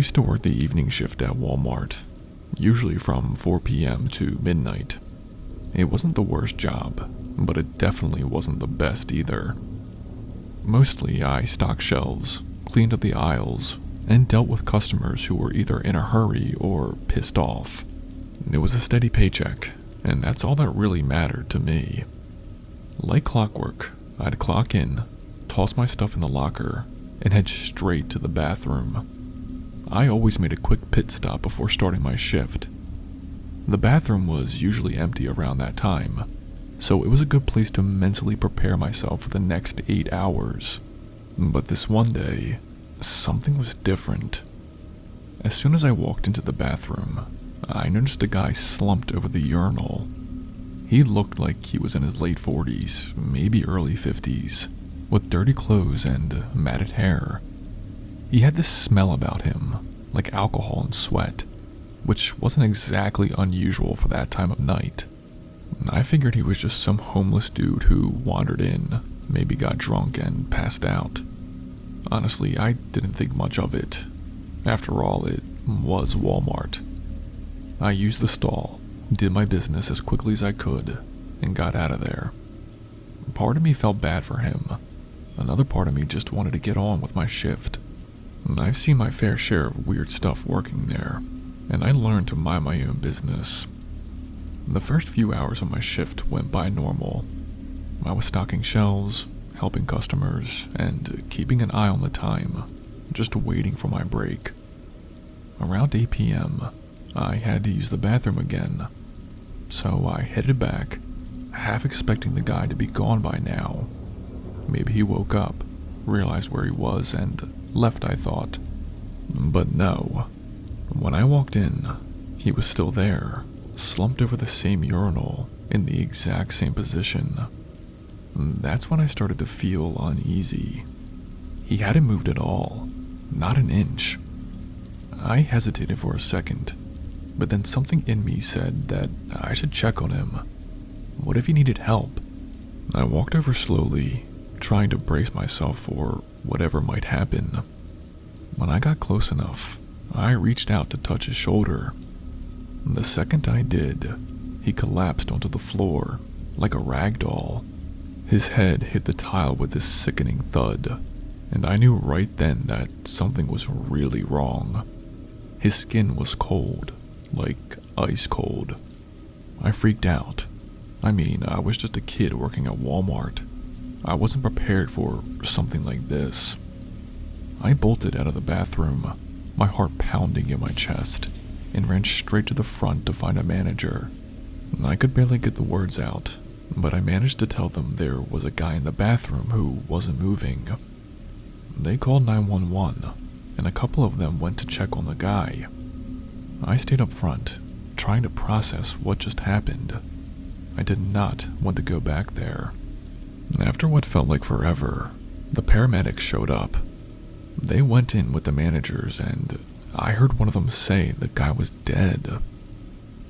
used to work the evening shift at Walmart, usually from 4 p.m. to midnight. It wasn't the worst job, but it definitely wasn't the best either. Mostly, I stocked shelves, cleaned up the aisles, and dealt with customers who were either in a hurry or pissed off. It was a steady paycheck, and that's all that really mattered to me. Like clockwork, I'd clock in, toss my stuff in the locker, and head straight to the bathroom. I always made a quick pit stop before starting my shift. The bathroom was usually empty around that time, so it was a good place to mentally prepare myself for the next 8 hours. But this one day, something was different. As soon as I walked into the bathroom, I noticed a guy slumped over the urinal. He looked like he was in his late 40s, maybe early 50s, with dirty clothes and matted hair. He had this smell about him, like alcohol and sweat, which wasn't exactly unusual for that time of night. I figured he was just some homeless dude who wandered in, maybe got drunk and passed out. Honestly, I didn't think much of it. After all, it was Walmart. I used the stall, did my business as quickly as I could, and got out of there. Part of me felt bad for him. Another part of me just wanted to get on with my shift. I've seen my fair share of weird stuff working there, and I learned to mind my own business. The first few hours of my shift went by normal. I was stocking shelves, helping customers, and keeping an eye on the time, just waiting for my break. Around 8 p.m., I had to use the bathroom again, so I headed back, half expecting the guy to be gone by now. Maybe he woke up, realized where he was, and left, I thought. But no. When I walked in, he was still there, slumped over the same urinal, in the exact same position. That's when I started to feel uneasy. He hadn't moved at all, not an inch. I hesitated for a second, but then something in me said that I should check on him. What if he needed help? I walked over slowly, trying to brace myself for whatever might happen. When I got close enough, I reached out to touch his shoulder. The second I did, he collapsed onto the floor like a rag doll. His head hit the tile with this sickening thud, and I knew right then that something was really wrong. His skin was cold, like ice cold. I freaked out. I mean, I was just a kid working at Walmart. I wasn't prepared for something like this. I bolted out of the bathroom, my heart pounding in my chest, and ran straight to the front to find a manager. I could barely get the words out, but I managed to tell them there was a guy in the bathroom who wasn't moving. They called 911, and a couple of them went to check on the guy. I stayed up front, trying to process what just happened. I did not want to go back there. After what felt like forever, the paramedics showed up. They went in with the managers, and I heard one of them say the guy was dead.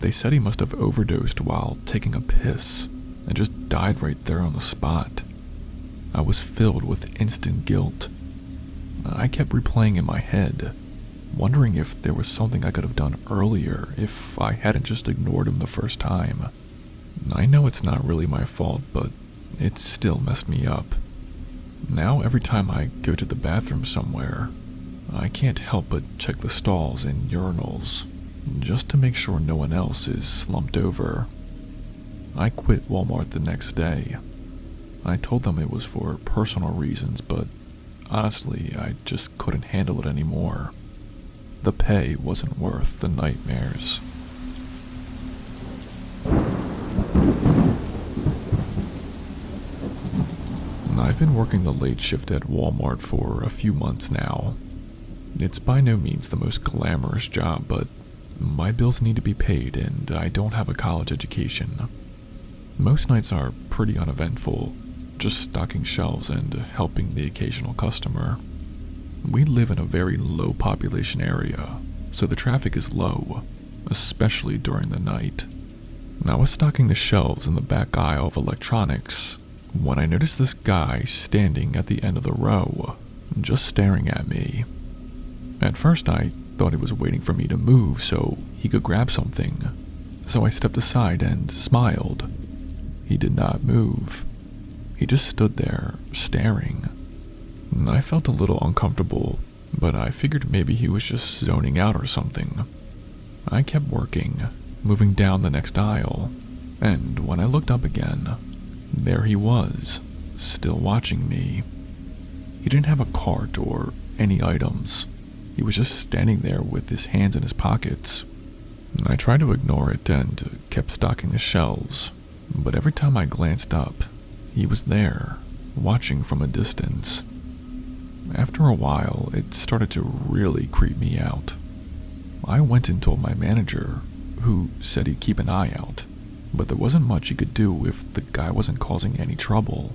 They said he must have overdosed while taking a piss and just died right there on the spot. I was filled with instant guilt. I kept replaying in my head, wondering if there was something I could have done earlier if I hadn't just ignored him the first time. I know it's not really my fault, but it still messed me up. Now every time I go to the bathroom somewhere, I can't help but check the stalls and urinals, just to make sure no one else is slumped over. I quit Walmart the next day. I told them it was for personal reasons, but honestly, I just couldn't handle it anymore. The pay wasn't worth the nightmares. I've been working the late shift at Walmart for a few months now. It's by no means the most glamorous job, but my bills need to be paid and I don't have a college education. Most nights are pretty uneventful, just stocking shelves and helping the occasional customer. We live in a very low population area, so the traffic is low, especially during the night. I was stocking the shelves in the back aisle of electronics when I noticed this guy standing at the end of the row, just staring at me. At first I thought he was waiting for me to move so he could grab something, so I stepped aside and smiled. He did not move. He just stood there, staring. I felt a little uncomfortable, but I figured maybe he was just zoning out or something. I kept working, moving down the next aisle, and when I looked up again, there he was, still watching me. He didn't have a cart or any items. He was just standing there with his hands in his pockets. I tried to ignore it and kept stocking the shelves, but every time I glanced up, he was there, watching from a distance. After a while, it started to really creep me out. I went and told my manager, who said he'd keep an eye out, but there wasn't much he could do if the guy wasn't causing any trouble.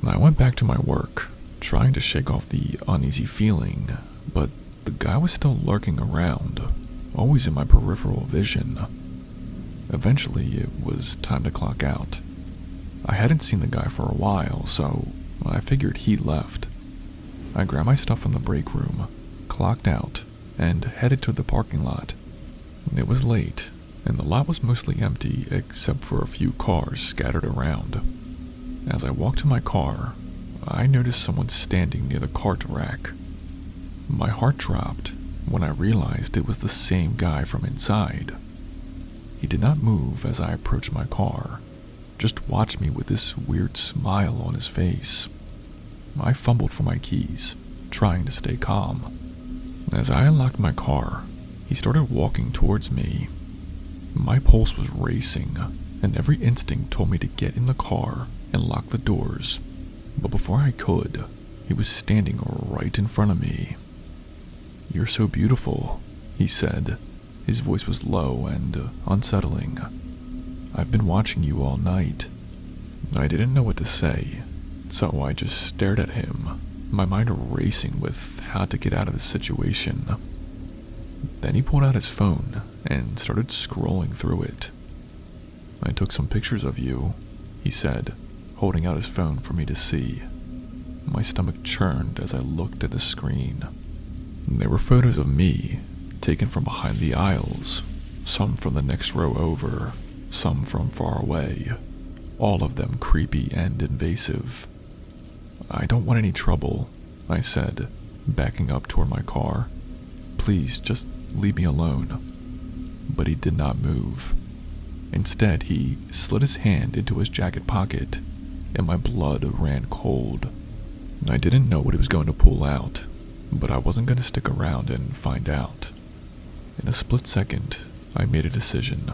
I went back to my work, trying to shake off the uneasy feeling, but the guy was still lurking around, always in my peripheral vision. Eventually, it was time to clock out. I hadn't seen the guy for a while, so I figured he'd left. I grabbed my stuff from the break room, clocked out, and headed to the parking lot. It was late, and the lot was mostly empty except for a few cars scattered around. As I walked to my car, I noticed someone standing near the cart rack. My heart dropped when I realized it was the same guy from inside. He did not move as I approached my car, just watched me with this weird smile on his face. I fumbled for my keys, trying to stay calm. As I unlocked my car, he started walking towards me. My pulse was racing, and every instinct told me to get in the car and lock the doors. But before I could, he was standing right in front of me. "You're so beautiful," he said. His voice was low and unsettling. "I've been watching you all night." I didn't know what to say, so I just stared at him, my mind racing with how to get out of the situation. Then he pulled out his phone and started scrolling through it. "I took some pictures of you," he said, holding out his phone for me to see. My stomach churned as I looked at the screen. There were photos of me, taken from behind the aisles, some from the next row over, some from far away, all of them creepy and invasive. "I don't want any trouble," I said, backing up toward my car. "Please, just leave me alone." But he did not move. Instead, he slid his hand into his jacket pocket, and my blood ran cold. I didn't know what he was going to pull out, but I wasn't going to stick around and find out. In a split second, I made a decision.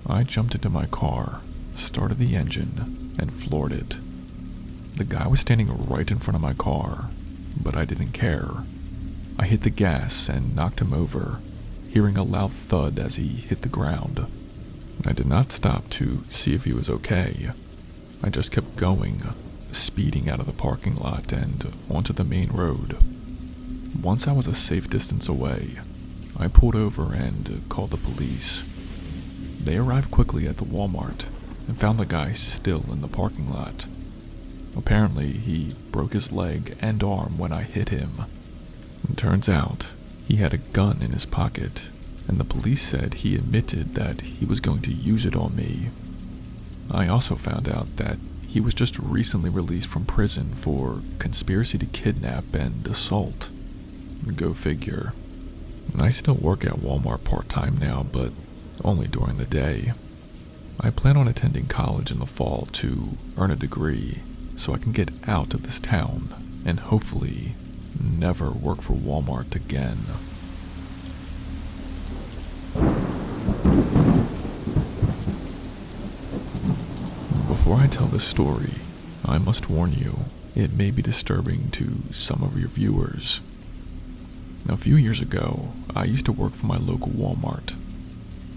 I jumped into my car, started the engine, and floored it. The guy was standing right in front of my car, but I didn't care. I hit the gas and knocked him over, hearing a loud thud as he hit the ground. I did not stop to see if he was okay. I just kept going, speeding out of the parking lot and onto the main road. Once I was a safe distance away, I pulled over and called the police. They arrived quickly at the Walmart and found the guy still in the parking lot. Apparently, he broke his leg and arm when I hit him. It turns out, he had a gun in his pocket, and the police said he admitted that he was going to use it on me. I also found out that he was just recently released from prison for conspiracy to kidnap and assault. Go figure. I still work at Walmart part-time now, but only during the day. I plan on attending college in the fall to earn a degree so I can get out of this town and hopefully never work for Walmart again. Before I tell this story, I must warn you, it may be disturbing to some of your viewers. A few years ago, I used to work for my local Walmart.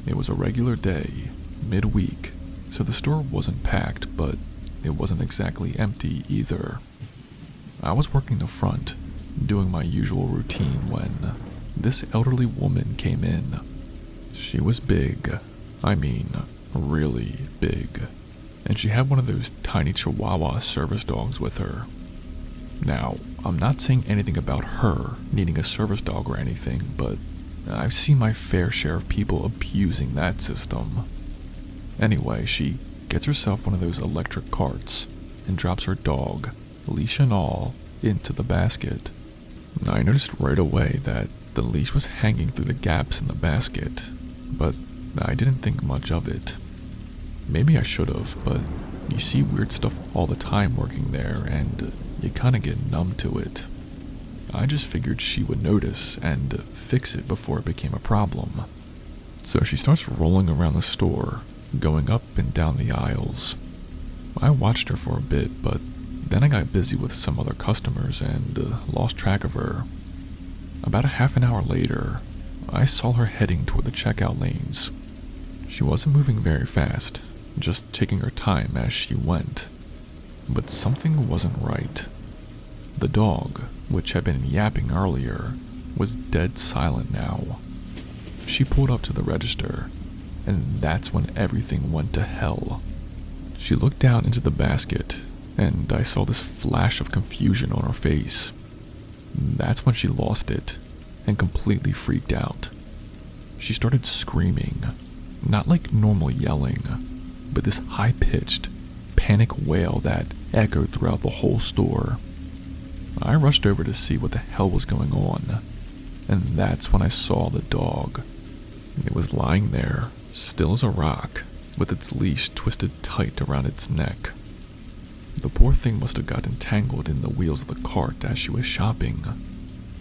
It was a regular day, midweek, so the store wasn't packed, but it wasn't exactly empty either. I was working the front, doing my usual routine when this elderly woman came in. She was big, I mean, really big, and she had one of those tiny Chihuahua service dogs with her. Now, I'm not saying anything about her needing a service dog or anything, but I've seen my fair share of people abusing that system. Anyway, she gets herself one of those electric carts and drops her dog, leash and all, into the basket. I noticed right away that the leash was hanging through the gaps in the basket, but I didn't think much of it. Maybe I should have, but you see weird stuff all the time working there, and you kinda get numb to it. I just figured she would notice and fix it before it became a problem. So she starts rolling around the store, going up and down the aisles. I watched her for a bit, but then I got busy with some other customers and lost track of her. About a half an hour later, I saw her heading toward the checkout lanes. She wasn't moving very fast, just taking her time as she went. But something wasn't right. The dog, which had been yapping earlier, was dead silent now. She pulled up to the register, and that's when everything went to hell. She looked down into the basket, and I saw this flash of confusion on her face. That's when she lost it, and completely freaked out. She started screaming, not like normal yelling, but this high-pitched, panic wail that echoed throughout the whole store. I rushed over to see what the hell was going on, and that's when I saw the dog. It was lying there, still as a rock, with its leash twisted tight around its neck. The poor thing must have gotten tangled in the wheels of the cart as she was shopping,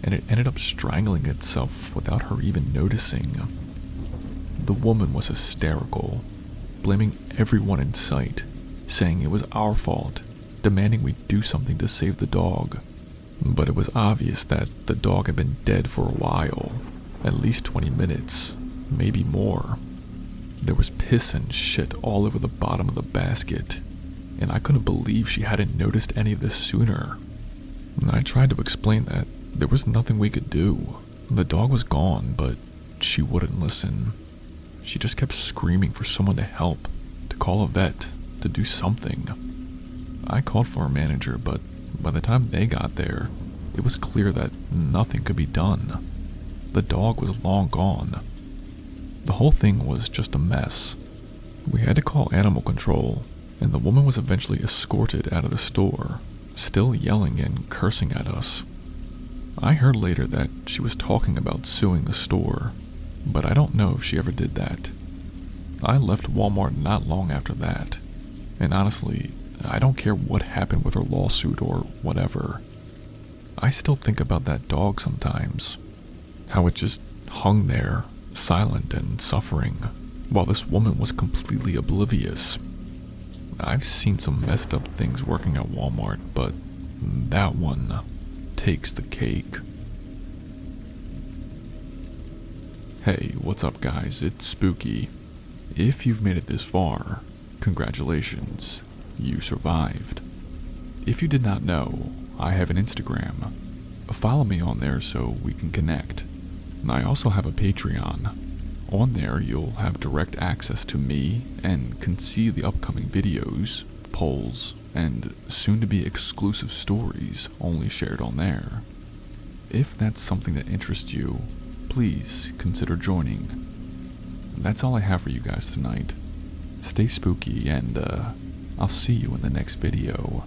and it ended up strangling itself without her even noticing. The woman was hysterical, blaming everyone in sight, saying it was our fault, demanding we do something to save the dog. But it was obvious that the dog had been dead for a while, at least 20 minutes, maybe more. There was piss and shit all over the bottom of the basket, and I couldn't believe she hadn't noticed any of this sooner. I tried to explain that there was nothing we could do. The dog was gone, but she wouldn't listen. She just kept screaming for someone to help, to call a vet, to do something. I called for a manager, but by the time they got there, it was clear that nothing could be done. The dog was long gone. The whole thing was just a mess. We had to call animal control, and the woman was eventually escorted out of the store, still yelling and cursing at us. I heard later that she was talking about suing the store, but I don't know if she ever did that. I left Walmart not long after that, and honestly, I don't care what happened with her lawsuit or whatever. I still think about that dog sometimes, how it just hung there, silent and suffering, while this woman was completely oblivious. I've seen some messed up things working at Walmart, but that one takes the cake. Hey, what's up guys, it's Spooky. If you've made it this far, congratulations, you survived. If you did not know, I have an Instagram. Follow me on there so we can connect. I also have a Patreon. On there you'll have direct access to me and can see the upcoming videos, polls, and soon-to-be exclusive stories only shared on there. If that's something that interests you, please consider joining. That's all I have for you guys tonight. Stay spooky and I'll see you in the next video.